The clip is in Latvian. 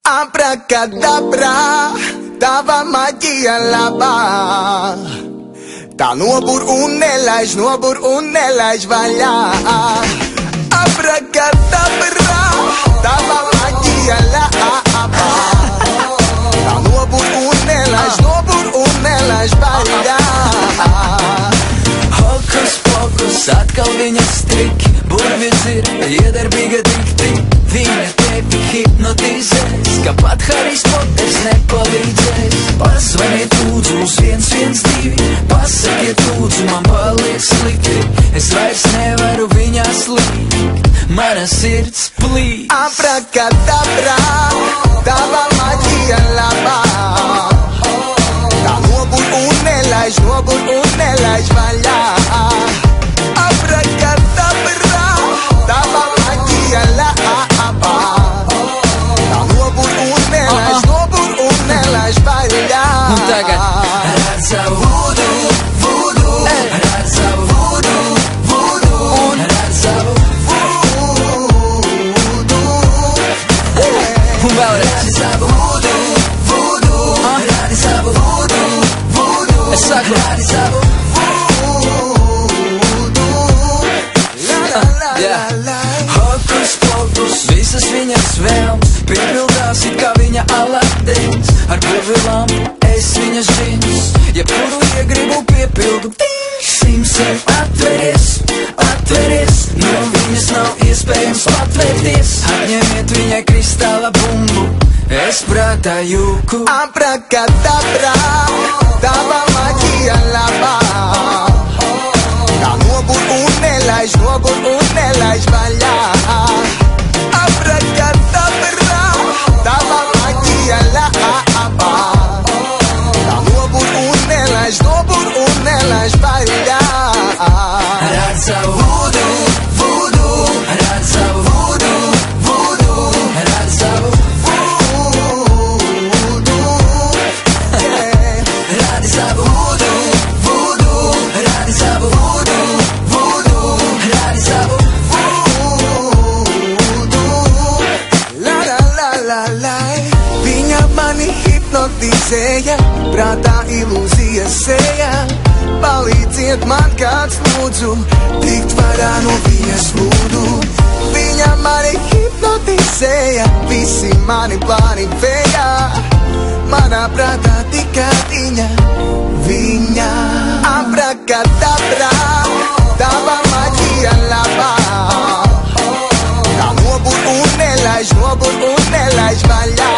Abrakadabra, tava maģija labā. Tā nobur un nelaiž vaļā. Abrakadabra, tava maģija labā. Tā nobur un nelaiž vaļā. Hokus pokus, atkal viņas triki, burvis ir iedarbīga tik. Viņa tevi hipnotizēs, ka pat Harijs Poters nepalīdzēs. Pasvaniet lūdzu uz 112, pasakiet lūdzu, man paliek slikti. Es vairs nevaru viņā slīgt, mana sirds plīst. Abrakadabra, tava maģija labā. Tā nobur un nelaiž vaļā. Abrakadabra, tava maģija labā. Tā nobur un nelaiž vaļā. Un tagad redz savu vudu, redz savu vudu, un redz savu vudu. Un vēlreiz redz savu vudu, redz savu vudu. Es saku, redz savu Hokus pokus, visas viņas vēlmes piepildās it kā viņa Aladins. Ar burvilām es viņas žins, jebkuru iegribu piepildu. Simsim atveries, no viņas nav iespējams patvērties. Atņemiet viņai kristāla bumbu, es prātā jūku. Abrakadabra, tava maģija labā. Tā nobur un nelaiž vaļā. Abrakadabra, tava maģija labā. Tā nobur un nelaiž vaļā. Redz savu vudu, redz savu vudu, redz savu vudu. Redz savu vudu, redz savu vudu, redz savu vudu. La. Viņa mani hipnotizēja, prātā ilūzijas sēja. Palīdziet man kāds lūdzu, tikt varā no viņas būdu. Viņa mani hipnotizēja, visi mani plāni vējā. Manā prātā tikai viņa. Abrakadabra, tava maģija labā. Tā nobur un nelaiž vaļā.